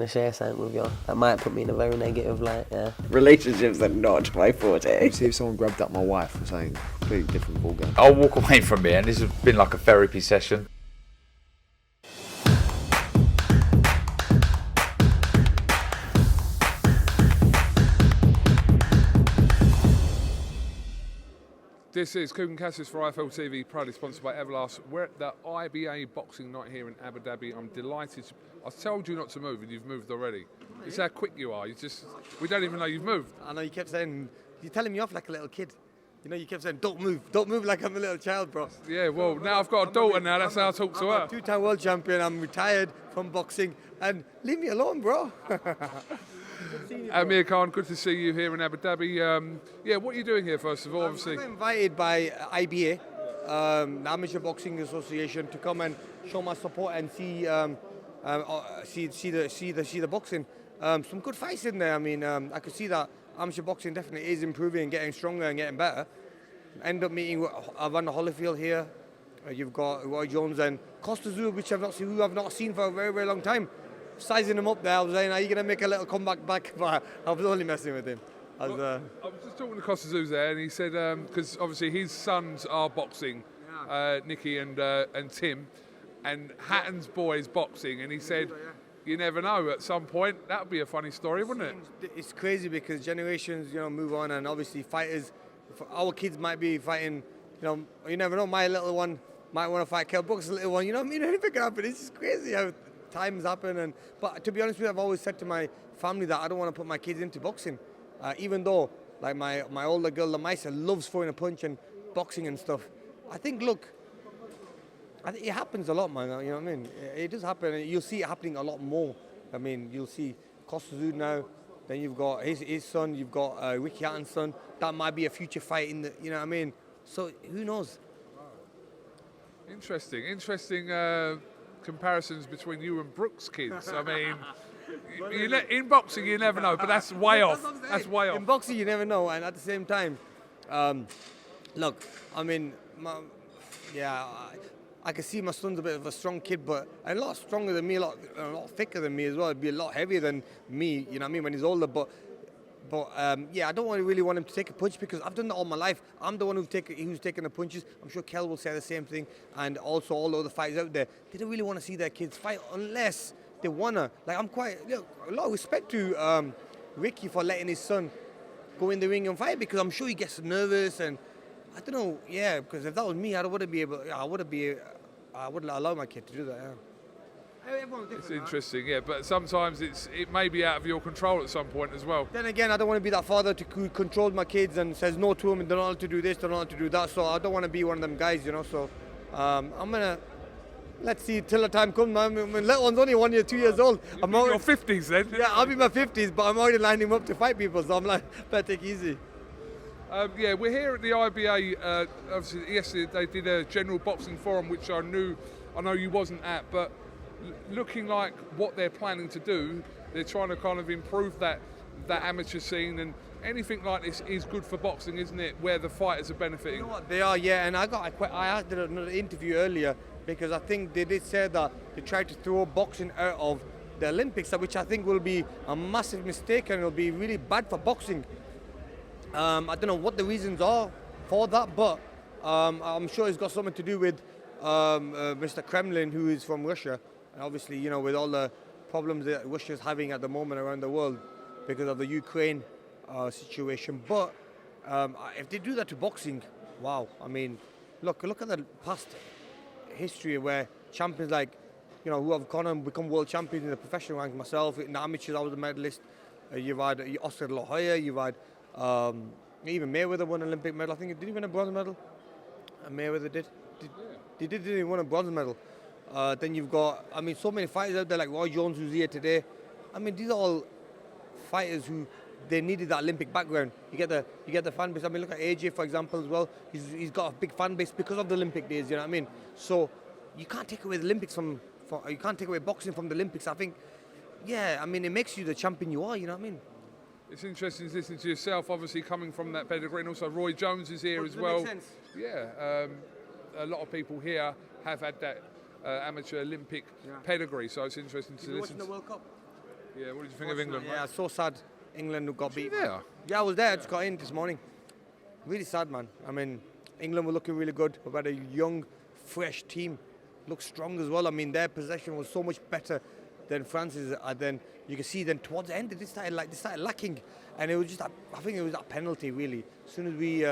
to share something with you. That might put me in a very negative light, yeah. Relationships are not my forte. See if someone grabbed up my wife or something completely different ballgame. I'll walk away from here, and this has been like a therapy session. This is KUGAN CASSIUS for IFL TV, proudly sponsored by Everlast. We're at the IBA boxing night here in Abu Dhabi. I'm delighted. I told you not to move, and you've moved already. It's how quick you are. We don't even know you've moved. I know you kept saying, you're telling me off like a little kid. You know, you kept saying, don't move like I'm a little child, bro. Yeah, well, now I've got a daughter now, that's how I talk to her. I'm a two-time world champion, I'm retired from boxing, and leave me alone, bro. Amir Khan, good to see you here in Abu Dhabi. Yeah, what are you doing here, first of all, obviously? I got invited by IBA, the Amateur Boxing Association, to come and show my support and see the boxing. Some good fights in there. I mean, I could see that amateur boxing definitely is improving and getting stronger and getting better. End up meeting Evander Holyfield here. You've got Roy Jones and CASSIUS, which I've not seen for a very, very long time. Sizing him up there, I was saying, are you going to make a little comeback back? But I was only messing with him. I was just talking to CASSIUS there, and he said, because obviously his sons are boxing, Nicky and Tim, and Hatton's boys boxing, and he said, you never know, at some point, that would be a funny story, wouldn't it? It's crazy because generations, move on, and obviously fighters, our kids might be fighting, you never know, my little one might want to fight Kell Brooks' little one, you know what I mean? Anything can happen. It's just crazy how times happen. But to be honest with you, I've always said to my family that I don't want to put my kids into boxing, even though like my older girl, Lamaisa, loves throwing a punch and boxing and stuff. I think it happens a lot, man. You know what I mean? It does happen, and you'll see it happening a lot more. I mean, you'll see CASSIUS now. Then you've got his son. You've got Ricky Hatton's son. That might be a future fight in the. You know what I mean? So who knows? Interesting comparisons between you and Brooks' kids. I mean, in boxing you never know, but that's way off. That's way off. In boxing you never know, and at the same time, look, I mean, I can see my son's a bit of a strong kid, but a lot stronger than me, a lot thicker than me as well. He'd be a lot heavier than me, you know what I mean, when he's older. But I don't really want him to take a punch because I've done that all my life. I'm the one who's taking the punches. I'm sure Kell will say the same thing, and also all the other fighters out there. They don't really want to see their kids fight unless they wanna. Like a lot of respect to Ricky for letting his son go in the ring and fight because I'm sure he gets nervous and I don't know. Yeah, because if that was me, I wouldn't allow my kid to do that. Yeah. It's interesting, yeah, but sometimes it may be out of your control at some point as well. Then again, I don't want to be that father to control my kids and says no to them and they're not allowed to do this, they're not allowed to do that. So I don't want to be one of them guys, So I'm gonna let's see till the time comes. My little one's only 1 year, 2 years old. I'm in your 50s then. Yeah, I'll be in my 50s, but I'm already lining him up to fight people. So I'm like, better take it easy. We're here at the IBA. Obviously, yesterday they did a general boxing forum, which I know you wasn't at, but looking like what they're planning to do, they're trying to kind of improve that amateur scene, and anything like this is good for boxing, isn't it? Where the fighters are benefiting. You know what, they are, yeah. And I did another interview earlier because I think they did say that they tried to throw boxing out of the Olympics, which I think will be a massive mistake and it'll be really bad for boxing. I don't know what the reasons are for that, but I'm sure it's got something to do with Mr. Kremlin, who is from Russia. And obviously, with all the problems that Russia's having at the moment around the world because of the Ukraine situation. But if they do that to boxing, wow. I mean, look at the past history where champions like, who have gone and become world champions in the professional ranks. Myself, in the amateurs, I was a medalist. You've had Oscar De La Hoya, you've had even Mayweather won an Olympic medal. I think, did he win a bronze medal? Mayweather did. He did win a bronze medal. Then you've got, so many fighters out there like Roy Jones, who's here today. These are all fighters who they needed that Olympic background. You get the fan base. Look at AJ, for example, as well. He's got a big fan base because of the Olympic days. You know what I mean? So you can't take away the Olympics you can't take away boxing from the Olympics. I think, it makes you the champion you are. You know what I mean? It's interesting to listen to yourself, obviously coming from that pedigree, and also Roy Jones is here as well. Make sense? Yeah, a lot of people here have had that amateur Olympic pedigree, so it's interesting to listen to. Watching the World Cup? Yeah, what did you think of England? Yeah, so sad. England who got beat. Yeah. Yeah, I was there. I just got in this morning. Really sad, man. I mean, England were looking really good. We've had a young, fresh team. Looks strong as well. I mean, their possession was so much better than France's. And then you can see then towards the end, they started lacking. And it was just, I think it was that penalty, really. As soon as we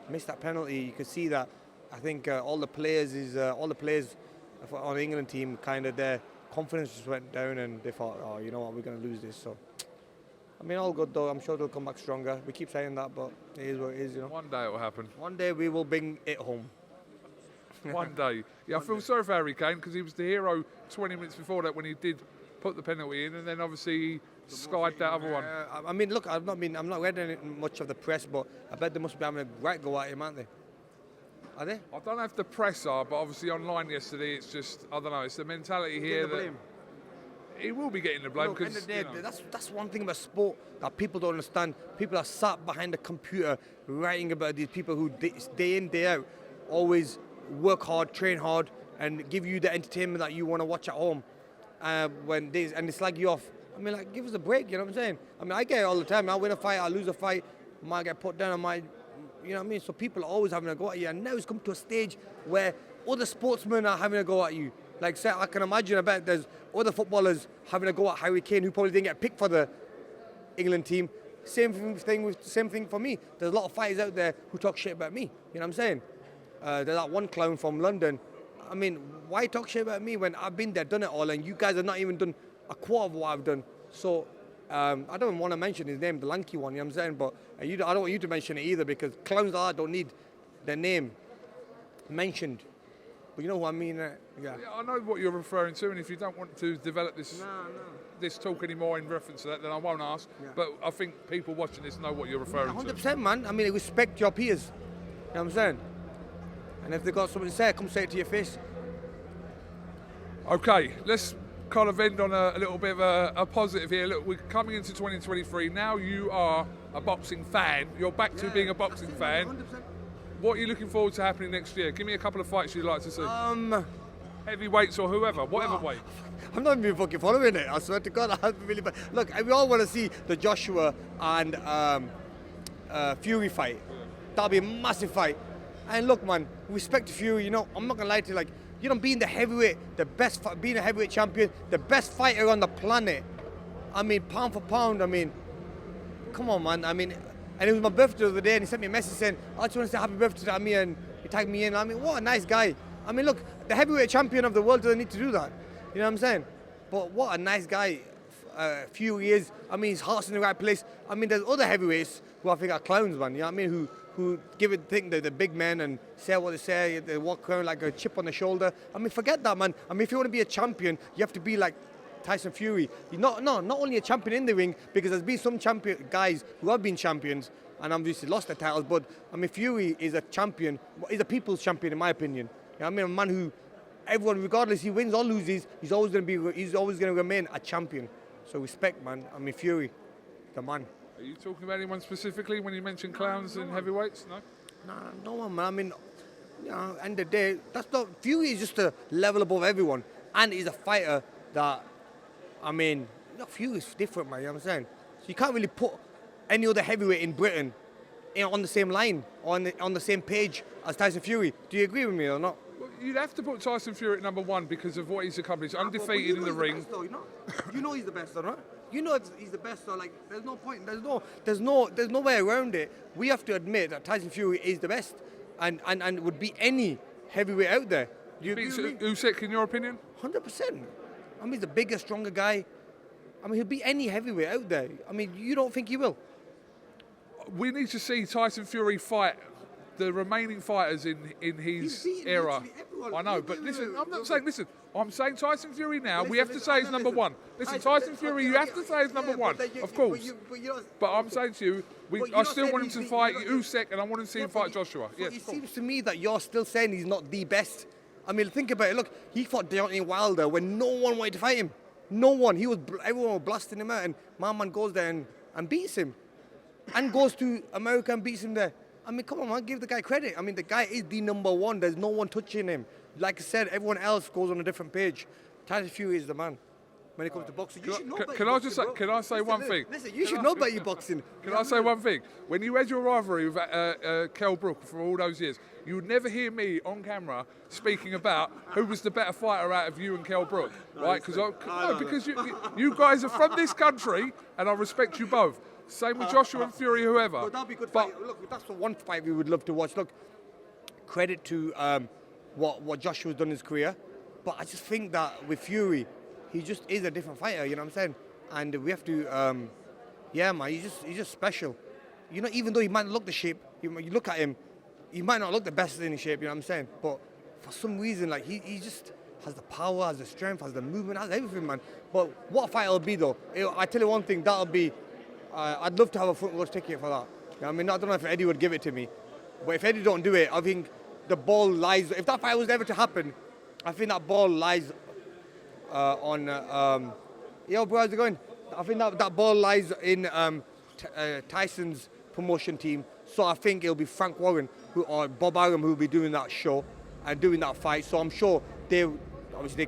missed that penalty, you could see that. I think all the players on the England team, kind of their confidence just went down, and they thought, oh, you know what, we're going to lose this. So, I mean, all good though. I'm sure they'll come back stronger. We keep saying that, but it is what it is, you know. One day it will happen. One day we will bring it home. One day. Yeah, I feel sorry for Harry Kane because he was the hero 20 minutes before that when he did put the penalty in, and then obviously he skied that other one. I mean, look, I'm not reading much of the press, but I bet they must be having a right go at him, aren't they? Are they? I don't know if the press are, but obviously online yesterday, it's just, I don't know, it's the mentality here that he will be getting the blame. Look, at the end of the day, that's one thing about sport that people don't understand. People are sat behind the computer writing about these people who day in, day out, always work hard, train hard, and give you the entertainment that you want to watch at home. And they slag you off. I mean, like, give us a break, you know what I'm saying? I mean, I get it all the time. I win a fight, I lose a fight, I might get put down, I might, you know what I mean? So people are always having a go at you. And now it's come to a stage where other sportsmen are having a go at you. Like, say, I can imagine, I bet there's other footballers having a go at Harry Kane who probably didn't get picked for the England team. Same thing for me. There's a lot of fighters out there who talk shit about me. You know what I'm saying? There's that one clown from London. I mean, why talk shit about me when I've been there, done it all, and you guys have not even done a quarter of what I've done? So I don't want to mention his name, the lanky one, you know what I'm saying? But I don't want you to mention it either, because clowns like that don't need their name mentioned. But you know what I mean? Yeah, I know what you're referring to, and if you don't want to develop this this talk anymore in reference to that, then I won't ask. Yeah. But I think people watching this know what you're referring to. 100%, man. I mean, respect your peers. You know what I'm saying? And if they've got something to say, come say it to your face. Okay, let's kind of end on a little bit of a positive here. Look, we're coming into 2023. Now you are a boxing fan. You're back to being a boxing fan. 100%. What are you looking forward to happening next year? Give me a couple of fights you'd like to see. Heavyweights or whoever, whatever weight. I'm not even fucking following it. I swear to God, I really bad. Look, we all want to see the Joshua and Fury fight. That'll be a massive fight. And look, man, respect to Fury. You know, I'm not gonna lie to you. Like, you know, being the heavyweight, being a heavyweight champion, the best fighter on the planet. I mean, pound for pound. I mean, come on, man. I mean, and it was my birthday the other day, and he sent me a message saying, "I just want to say happy birthday to Amir," and he tagged me in. I mean, what a nice guy. I mean, look, the heavyweight champion of the world doesn't need to do that. You know what I'm saying? But what a nice guy Fury is. I mean, his heart's in the right place. I mean, there's other heavyweights who I think are clowns, man. You know what I mean? Who give it, think they're the big men and say what they say. They walk around like a chip on the shoulder. I mean, forget that, man. I mean, if you want to be a champion, you have to be like Tyson Fury. You're not only a champion in the ring, because there's been some champion guys who have been champions and obviously lost their titles. But I mean, Fury is a champion. He's a people's champion, in my opinion. You know, I mean, a man who everyone, regardless he wins or loses, he's always going to remain a champion. So respect, man. I mean, Fury, the man. Are you talking about anyone specifically when you mention clowns and heavyweights? No? No one, man. I mean, you know, end of the day, that's not, Fury is just a level above everyone. And he's a fighter that, I mean, Fury is different, man, you know what I'm saying? So you can't really put any other heavyweight in Britain on the same line, on the same page as Tyson Fury. Do you agree with me or not? Well, you'd have to put Tyson Fury at number one because of what he's accomplished. Undefeated in the ring. Best, though, you know he's the best, though, right? You know he's the best, so like, there's no point. There's no way around it. We have to admit that Tyson Fury is the best, and would beat any heavyweight out there. Do you agree with me? Usyk, in your opinion? 100%. I mean, he's the bigger, stronger guy. I mean, he'll beat any heavyweight out there. I mean, you don't think he will? We need to see Tyson Fury fight the remaining fighters in his era. I know, but listen, I'm not saying, listen, I'm saying Tyson Fury now, we have to say he's number one. Listen, Tyson Fury, you have to say he's number one, of course. But I'm saying to you, I still want him to fight Usyk, and I want him to see him fight Joshua. Yes, it seems to me that you're still saying he's not the best. I mean, think about it. Look, he fought Deontay Wilder when no one wanted to fight him. No one. Everyone was blasting him out, and my man goes there and beats him. And goes to America and beats him there. I mean, come on, man, give the guy credit. I mean, the guy is the number one. There's no one touching him. Like I said, everyone else goes on a different page. Tyson Fury is the man. when it comes to boxing. You should know about Can your I just say, boxing, bro. can I say one thing? Listen, you should know about your boxing. Can I say one thing? When you had your rivalry with Kell Brook for all those years, you would never hear me on camera speaking about who was the better fighter out of you and Kell Brook, right? Because you guys are from this country, and I respect you both. Same with Joshua and Fury, whoever. Well, that'll be good fight. Look, that's the one fight we would love to watch. Look, credit to what Joshua's done in his career, but I just think that with Fury, he just is a different fighter. You know what I'm saying? And we have to, yeah, man, he's just special. You know, even though he might not look the shape, you look at him, he might not look the best in his shape. You know what I'm saying? But for some reason, like he just has the power, has the strength, has the movement, has everything, man. But what a fight it'll be, though. I tell you one thing, that'll be. I'd love to have a front row ticket for that. You know, I mean, I don't know if Eddie would give it to me, but if Eddie don't do it, I think the ball lies. If that fight was ever to happen, I think that ball lies on. Yo, bro, how's it going? I think that ball lies in Tyson's promotion team. So I think it'll be Frank Warren or Bob Arum who will be doing that show and doing that fight. So I'm sure they're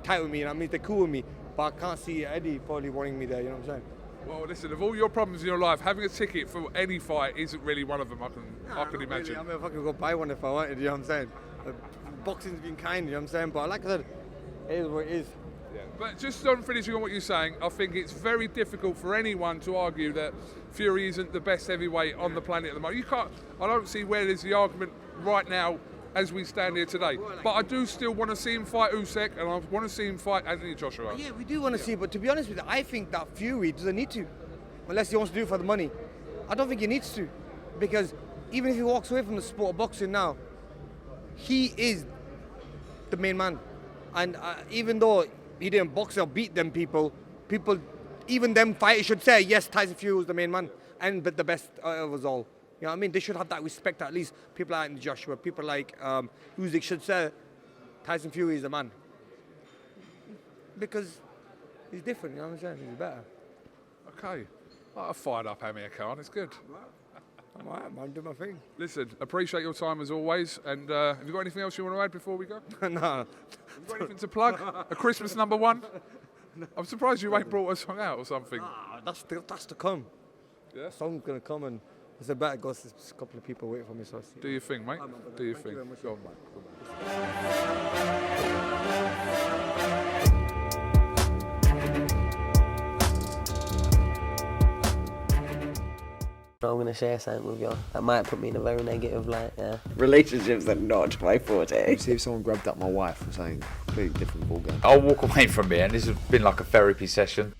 tight with me, and I mean they're cool with me. But I can't see Eddie probably wanting me there. You know what I'm saying? Well, listen, of all your problems in your life, having a ticket for any fight isn't really one of them, I can imagine. Really. I mean, if I could go buy one if I wanted, you know what I'm saying? Boxing's been kind, you know what I'm saying? But like I said, it is what it is. Yeah. But just on finishing on what you're saying, I think it's very difficult for anyone to argue that Fury isn't the best heavyweight on the planet at the moment. I don't see where there's the argument right now as we stand here today. But I do still want to see him fight Usyk, and I want to see him fight Anthony Joshua. Yeah, we do want to see, but to be honest with you, I think that Fury doesn't need to, unless he wants to do it for the money. I don't think he needs to, because even if he walks away from the sport of boxing now, he is the main man. And even though he didn't box or beat them people, even them fighters should say, yes, Tyson Fury was the main man, but the best of us all. You know what I mean? They should have that respect, at least. People like Joshua, people like Usyk should say, Tyson Fury is the man. Because he's different, you know what I'm saying? He's better. Okay. I fired up Amir Khan, it's good. I'm all right, man, do my thing. Listen, appreciate your time as always, and have you got anything else you want to add before we go? No. Have you got anything to plug? A Christmas #1? I'm surprised you ain't brought a song out or something. That's to come. Yeah? The song's going to come, and there's a better ghost. There's a couple of people waiting for me, so I'll see. Do your thing, mate. Do your thing. you very much. Go on, mate. I'm gonna share something with you that might put me in a very negative light. Yeah. Relationships are not my forte. See if someone grabbed up my wife or something completely different ballgame. I'll walk away from here, and this has been like a therapy session.